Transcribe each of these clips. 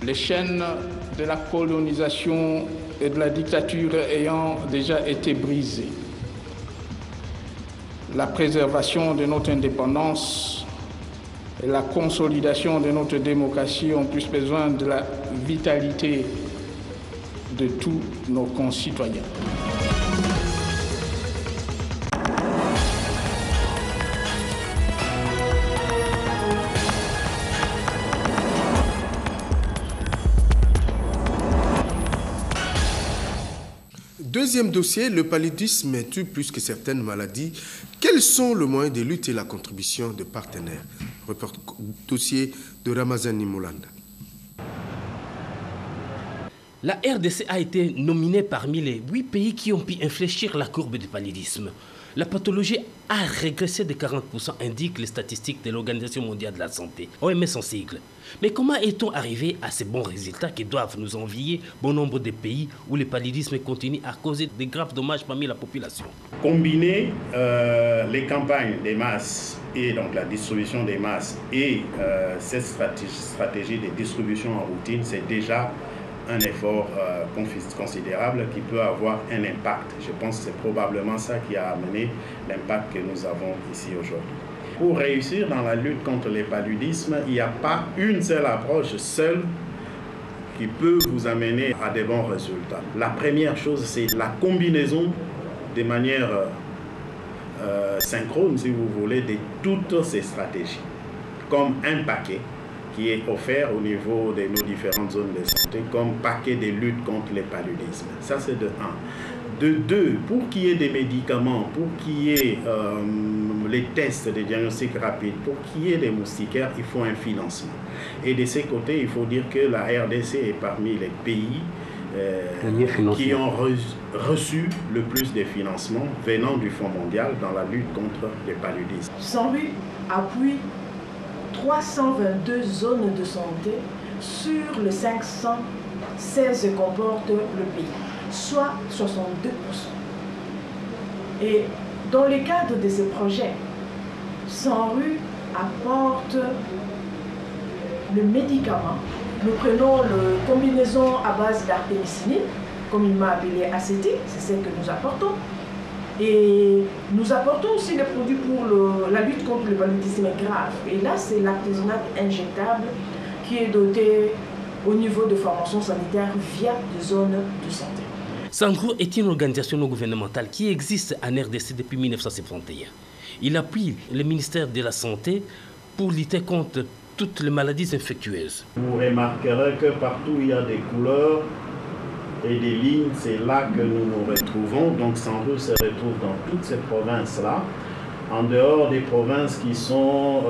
Les chaînes de la colonisation et de la dictature ayant déjà été brisées, la préservation de notre indépendance et la consolidation de notre démocratie ont plus besoin de la vitalité de tous nos concitoyens. Deuxième dossier, le paludisme tue plus que certaines maladies. Quels sont les moyens de lutte et la contribution de partenaires? Dossier de Ramazani Moulanda. La RDC a été nominée parmi les 8 pays qui ont pu infléchir la courbe du paludisme. La pathologie a régressé de 40%, indiquent les statistiques de l'Organisation mondiale de la santé, OMS en sigle. Mais comment est-on arrivé à ces bons résultats qui doivent nous envier bon nombre de pays où le paludisme continue à causer de graves dommages parmi la population? Combiner les campagnes des masses et donc la distribution des masses et cette stratégie de distribution en routine, c'est déjà un effort considérable qui peut avoir un impact. Je pense que c'est probablement ça qui a amené l'impact que nous avons ici aujourd'hui. Pour réussir dans la lutte contre les paludismes, il n'y a pas une seule approche seule qui peut vous amener à des bons résultats. La première chose, c'est la combinaison de manière synchrone, si vous voulez, de toutes ces stratégies, comme un paquet qui est offert au niveau de nos différentes zones de santé comme paquet de lutte contre les paludismes. Ça, c'est de 1. De 2, pour qu'il y ait des médicaments, pour qu'il y ait les tests de diagnostic rapide, pour qu'il y ait des moustiquaires, il faut un financement. Et de ces côtés, il faut dire que la RDC est parmi les pays qui ont reçu le plus de financements venant du Fonds mondial dans la lutte contre les paludismes. SANRU appuie 322 zones de santé sur les 516 que comporte le pays, soit 62%. Et dans le cadre de ces projets, SANRU apporte le médicament. Nous prenons la combinaison à base d'artémisinine, comme il m'a appelé ACT, c'est ce que nous apportons. Et nous apportons aussi des produits pour la lutte contre le paludisme grave. Et là, c'est l'artisanat injectable qui est doté au niveau de formation sanitaire via des zones de santé. SANRU est une organisation non gouvernementale qui existe en RDC depuis 1971. Il appuie le ministère de la Santé pour lutter contre toutes les maladies infectieuses. Vous remarquerez que partout où il y a des couleurs et des lignes, c'est là que nous nous retrouvons. Donc SANRU se retrouve dans toutes ces provinces-là, en dehors des provinces qui ont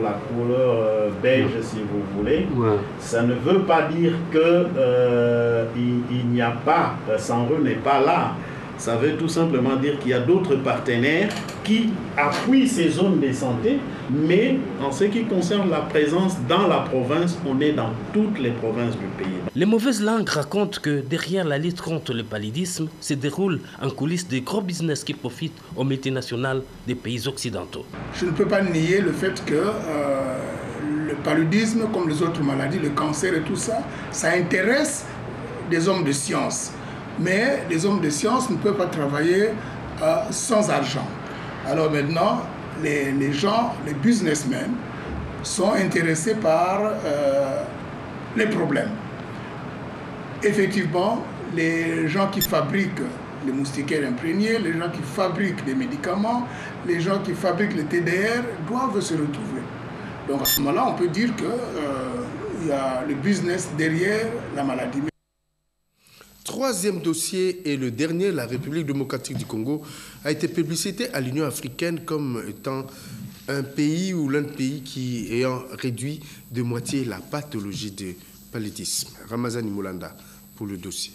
la couleur beige, si vous voulez. Ouais. Ça ne veut pas dire qu'il n'y a pas, SANRU n'est pas là. Ça veut tout simplement dire qu'il y a d'autres partenaires qui appuient ces zones de santé, mais en ce qui concerne la présence dans la province, on est dans toutes les provinces du pays. Les mauvaises langues racontent que derrière la lutte contre le paludisme se déroulent en coulisses des gros business qui profitent aux multinationales des pays occidentaux. Je ne peux pas nier le fait que le paludisme, comme les autres maladies, le cancer et tout ça, ça intéresse des hommes de science. Mais les hommes de science ne peuvent pas travailler sans argent. Alors maintenant, les gens, les businessmen, sont intéressés par les problèmes. Effectivement, les gens qui fabriquent les moustiquaires imprégnés, les gens qui fabriquent les médicaments, les gens qui fabriquent les TDR doivent se retrouver. Donc à ce moment-là, on peut dire qu'il y a le business derrière la maladie. Troisième dossier et le dernier, la République démocratique du Congo a été publicité à l'Union africaine comme étant un pays ou l'un des pays qui ayant réduit de moitié la pathologie de paludisme. Ramazani Moulanda pour le dossier.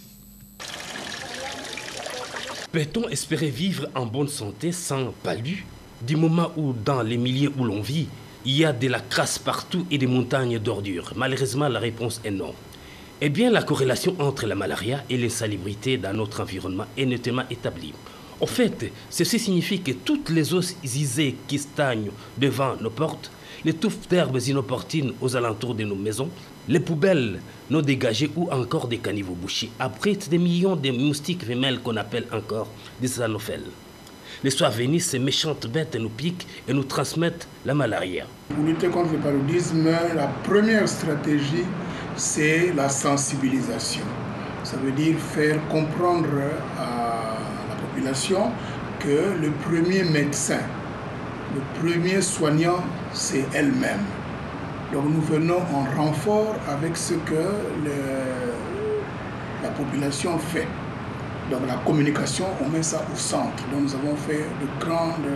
Peut-on espérer vivre en bonne santé sans palu? Du moment où, dans les milieux où l'on vit, il y a de la crasse partout et des montagnes d'ordures. Malheureusement, la réponse est non. Eh bien, la corrélation entre la malaria et l'insalubrité dans notre environnement est nettement établie. Au fait, ceci signifie que toutes les eaux usées qui stagnent devant nos portes, les touffes d'herbes inopportunes aux alentours de nos maisons, les poubelles non dégagées ou encore des caniveaux bouchés abritent des millions de moustiques femelles qu'on appelle encore des anophèles. Les soirs venus, ces méchantes bêtes nous piquent et nous transmettent la malaria. Pour lutter contre le paludisme, la première stratégie, c'est la sensibilisation. Ça veut dire faire comprendre à la population que le premier médecin, le premier soignant, c'est elle-même. Donc nous venons en renfort avec ce que la population fait. Donc la communication, on met ça au centre. Donc nous avons fait de grandes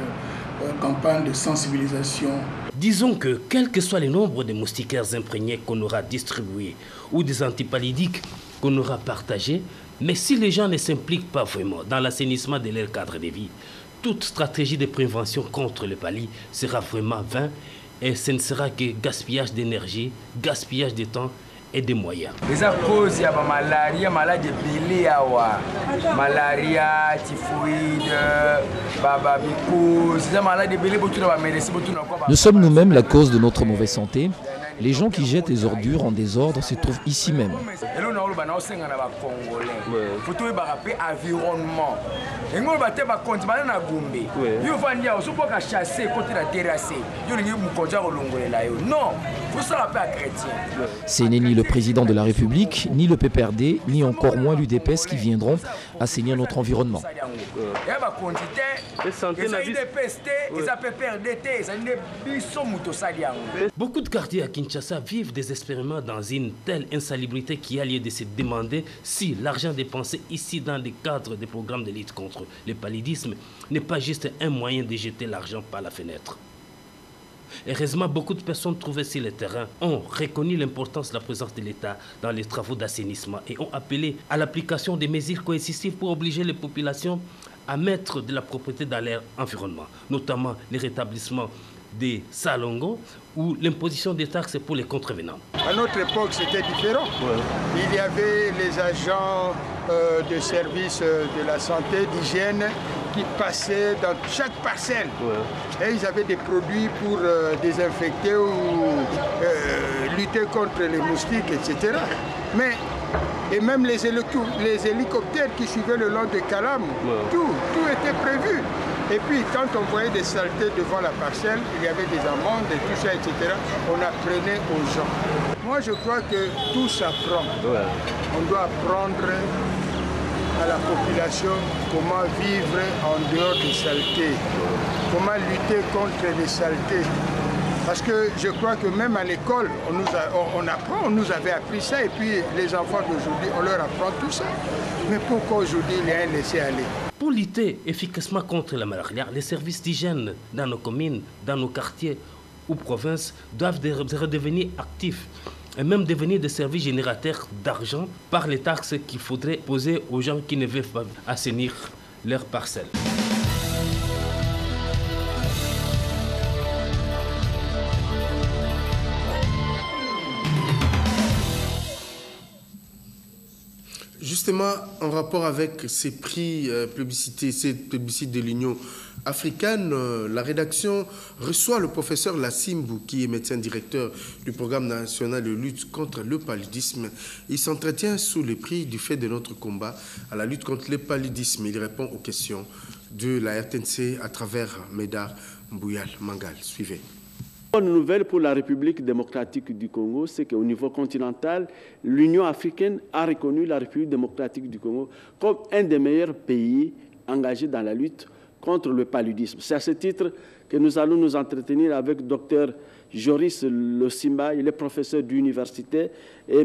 campagnes de sensibilisation. Disons que quel que soit le nombre de moustiquaires imprégnés qu'on aura distribués ou des antipalydiques qu'on aura partagés, mais si les gens ne s'impliquent pas vraiment dans l'assainissement de leur cadre de vie, toute stratégie de prévention contre le palu sera vraiment vaine et ce ne sera que gaspillage d'énergie, gaspillage de temps et des moyens. Les causes, il y a malaria, maladie belée, malaria, typhoïde, bababicose, maladie belée. Nous sommes nous-mêmes la cause de notre mauvaise santé. Les gens qui jettent les ordures en désordre se trouvent ici même. Ce n'est ni le président de la République, ni le PPRD, ni encore moins l'UDPS qui viendront assainir notre environnement. Beaucoup de quartiers à Kinshasa vivent des expériments dans une telle insalubrité qu'il y a lieu de se demander si l'argent dépensé ici dans le cadre des programmes de lutte contre le paludisme n'est pas juste un moyen de jeter l'argent par la fenêtre. Heureusement, beaucoup de personnes trouvées sur le terrain ont reconnu l'importance de la présence de l'État dans les travaux d'assainissement et ont appelé à l'application des mesures coercitives pour obliger les populations à mettre de la propreté dans leur environnement, notamment le rétablissement des salongos ou l'imposition des taxes pour les contrevenants. À notre époque, c'était différent. Ouais. Il y avait les agents de service de la santé, d'hygiène, qui passaient dans chaque parcelle. Ouais. Et ils avaient des produits pour désinfecter ou lutter contre les moustiques, etc. Et même les hélicoptères qui suivaient le long de Calam, ouais. tout était prévu. Et puis, quand on voyait des saletés devant la parcelle, il y avait des amendes et tout ça, etc. On apprenait aux gens. Moi, je crois que tout s'apprend. Ouais. On doit apprendre à la population comment vivre en dehors des saletés, comment lutter contre les saletés. Parce que je crois que même à l'école, on apprend, on nous avait appris ça, et puis les enfants d'aujourd'hui, on leur apprend tout ça. Mais pourquoi aujourd'hui il y a un laisser-aller? Pour lutter efficacement contre la malaria, les services d'hygiène dans nos communes, dans nos quartiers ou provinces doivent redevenir actifs et même devenir des services générateurs d'argent par les taxes qu'il faudrait poser aux gens qui ne veulent pas assainir leurs parcelles. Justement, en rapport avec ces prix plébiscités, cette plébiscite de l'Union africaine, la rédaction reçoit le professeur Lassimbou, qui est médecin directeur du programme national de lutte contre le paludisme. Il s'entretient sous les prix du fait de notre combat à la lutte contre le paludisme. Il répond aux questions de la RTNC à travers Médard Mbouyal Mangal. Suivez. Une bonne nouvelle pour la République démocratique du Congo, c'est qu'au niveau continental, l'Union africaine a reconnu la République démocratique du Congo comme un des meilleurs pays engagés dans la lutte contre le paludisme. C'est à ce titre que nous allons nous entretenir avec Dr Joris Losimba. Il est professeur d'université,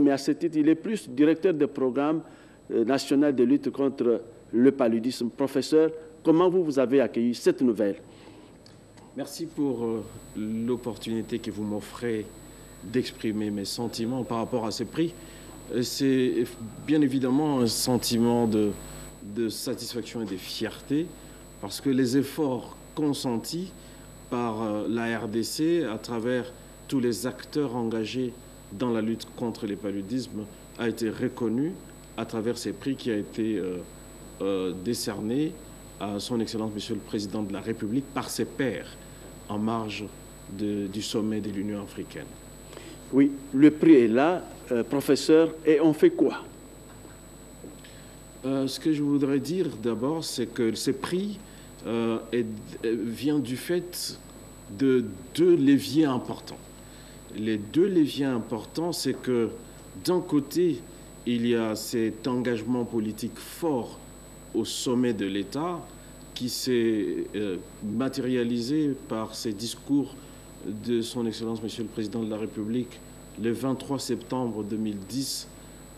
mais à ce titre, il est plus directeur du programme national de lutte contre le paludisme. Professeur, comment vous avez accueilli cette nouvelle? Merci pour l'opportunité que vous m'offrez d'exprimer mes sentiments par rapport à ces prix. C'est bien évidemment un sentiment de satisfaction et de fierté, parce que les efforts consentis par la RDC à travers tous les acteurs engagés dans la lutte contre les paludismes a été reconnu à travers ces prix qui a été décerné à son Excellence Monsieur le Président de la République par ses pairs en marge du sommet de l'Union africaine. Oui, le prix est là, professeur, et on fait quoi? Ce que je voudrais dire d'abord, c'est que ces prix vient du fait de deux leviers importants. Les deux leviers importants, c'est que d'un côté, il y a cet engagement politique fort au sommet de l'État qui s'est matérialisé par ces discours de son Excellence Monsieur le Président de la République le 23 septembre 2010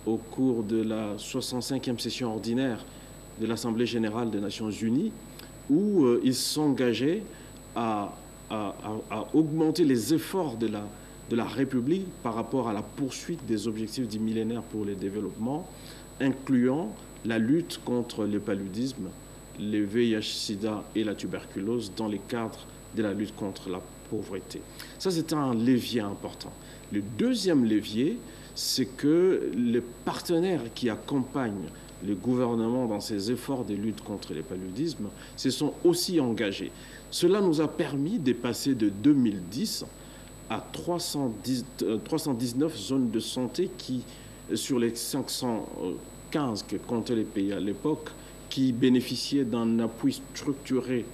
au cours de la 65e session ordinaire de l'Assemblée générale des Nations Unies, où il s'engageait à augmenter les efforts de la République par rapport à la poursuite des objectifs du millénaire pour le développement, incluant la lutte contre le paludisme, le VIH-Sida et la tuberculose dans le cadre de la lutte contre la pauvreté. Ça, c'est un levier important. Le deuxième levier, c'est que les partenaires qui accompagnent le gouvernement dans ses efforts de lutte contre le paludisme se sont aussi engagés. Cela nous a permis de passer de 2010 à 319 zones de santé qui, sur les 515 que comptaient les pays à l'époque, qui bénéficiaient d'un appui structuré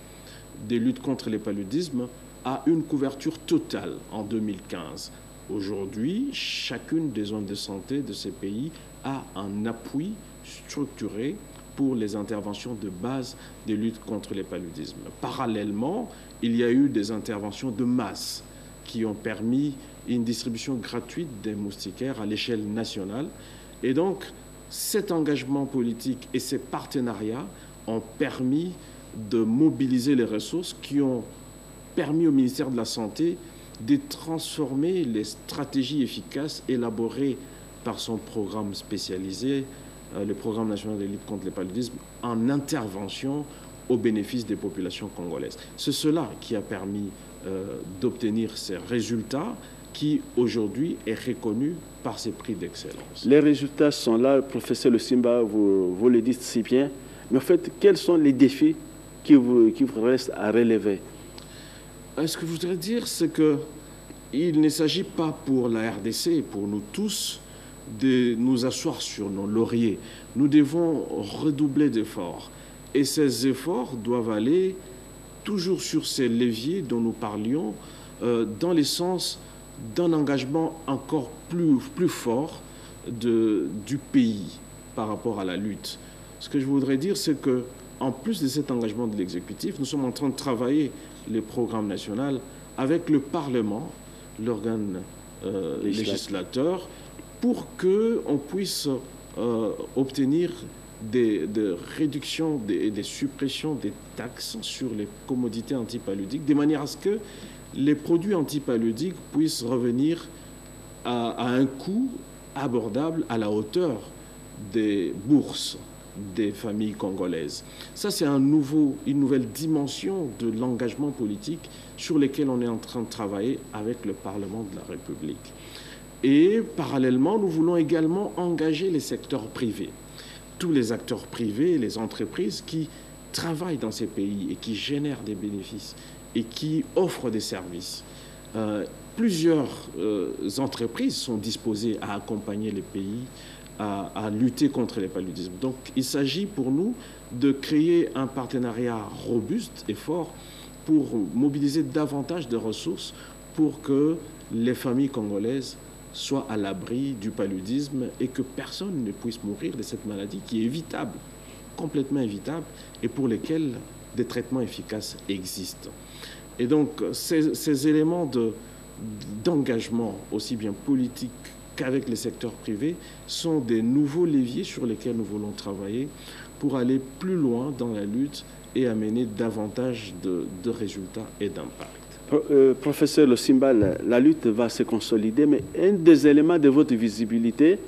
des luttes contre le paludisme, à une couverture totale en 2015. Aujourd'hui, chacune des zones de santé de ces pays a un appui structuré pour les interventions de base de lutte contre le paludisme. Parallèlement, il y a eu des interventions de masse qui ont permis une distribution gratuite des moustiquaires à l'échelle nationale. Et donc, cet engagement politique et ces partenariats ont permis de mobiliser les ressources qui ont permis au ministère de la Santé de transformer les stratégies efficaces élaborées par son programme spécialisé, le Programme national de lutte contre le paludisme, en intervention au bénéfice des populations congolaises. C'est cela qui a permis d'obtenir ces résultats qui, aujourd'hui, est reconnu par ces prix d'excellence. Les résultats sont là, professeur Le Simba, vous le dites si bien. Mais en fait, quels sont les défis qui vous restent à relever? Ce que je voudrais dire, c'est qu'il ne s'agit pas pour la RDC et pour nous tous de nous asseoir sur nos lauriers. Nous devons redoubler d'efforts. Et ces efforts doivent aller toujours sur ces leviers dont nous parlions, dans le sens d'un engagement encore plus fort du pays par rapport à la lutte. Ce que je voudrais dire, c'est qu'en plus de cet engagement de l'exécutif, nous sommes en train de travailler les programmes nationaux avec le Parlement, l'organe législateur, pour qu'on puisse obtenir des réductions et des suppressions des taxes sur les commodités antipaludiques, de manière à ce que les produits antipaludiques puissent revenir à un coût abordable à la hauteur des bourses des familles congolaises. Ça, c'est une nouvelle dimension de l'engagement politique sur lequel on est en train de travailler avec le Parlement de la République. Et parallèlement, nous voulons également engager les secteurs privés. Tous les acteurs privés, les entreprises qui travaillent dans ces pays et qui génèrent des bénéfices et qui offrent des services. Plusieurs entreprises sont disposées à accompagner les pays à lutter contre les paludismes. Donc, il s'agit pour nous de créer un partenariat robuste et fort pour mobiliser davantage de ressources pour que les familles congolaises soient à l'abri du paludisme et que personne ne puisse mourir de cette maladie qui est évitable, complètement évitable, et pour lesquels des traitements efficaces existent. Et donc, ces éléments d'engagement, aussi bien politique qu'avec les secteurs privés, sont des nouveaux leviers sur lesquels nous voulons travailler pour aller plus loin dans la lutte et amener davantage de résultats et d'impact. professeur Le Simba, la lutte va se consolider, mais un des éléments de votre visibilité,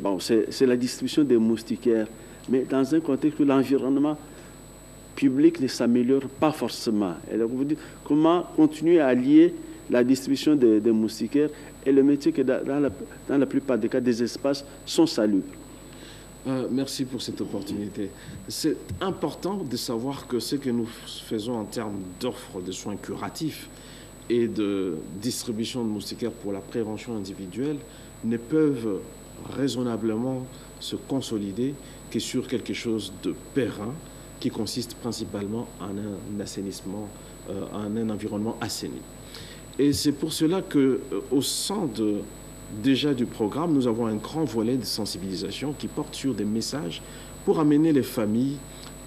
bon, c'est la distribution des moustiquaires. Mais dans un contexte où l'environnement public ne s'améliore pas forcément. Et donc, vous dites, comment continuer à allier la distribution des moustiquaires et le métier que dans la plupart des cas, des espaces sont salubres? Merci pour cette opportunité. C'est important de savoir que ce que nous faisons en termes d'offres de soins curatifs et de distribution de moustiquaires pour la prévention individuelle ne peuvent raisonnablement se consolider que sur quelque chose de périn qui consiste principalement en un assainissement, en un environnement assaini. Et c'est pour cela qu'au sein déjà du programme, nous avons un grand volet de sensibilisation qui porte sur des messages pour amener les familles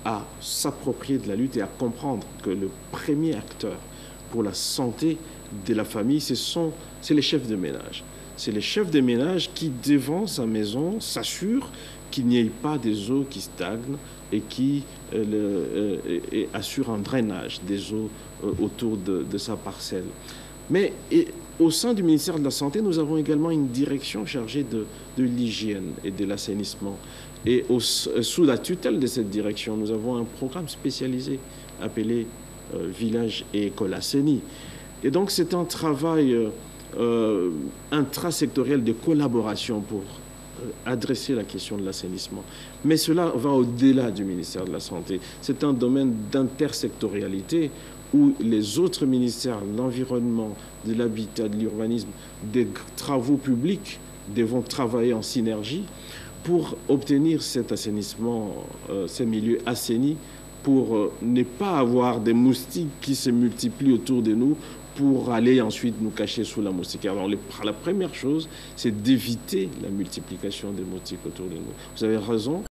à s'approprier de la lutte et à comprendre que le premier acteur pour la santé de la famille, c'est les chefs de ménage. C'est les chefs de ménage qui, devant sa maison, s'assurent qu'il n'y ait pas des eaux qui stagnent et qui assurent un drainage des eaux autour de sa parcelle. Mais au sein du ministère de la Santé, nous avons également une direction chargée de l'hygiène et de l'assainissement. Et sous la tutelle de cette direction, nous avons un programme spécialisé appelé Village et École assainie. Et donc c'est un travail intrasectoriel de collaboration pour adresser la question de l'assainissement. Mais cela va au-delà du ministère de la Santé. C'est un domaine d'intersectorialité où les autres ministères, l'environnement, de l'habitat, de l'urbanisme, des travaux publics devront travailler en synergie pour obtenir cet assainissement, ces milieux assainis, pour ne pas avoir des moustiques qui se multiplient autour de nous pour aller ensuite nous cacher sous la moustiquaire. Alors, la première chose, c'est d'éviter la multiplication des moustiques autour de nous. Vous avez raison.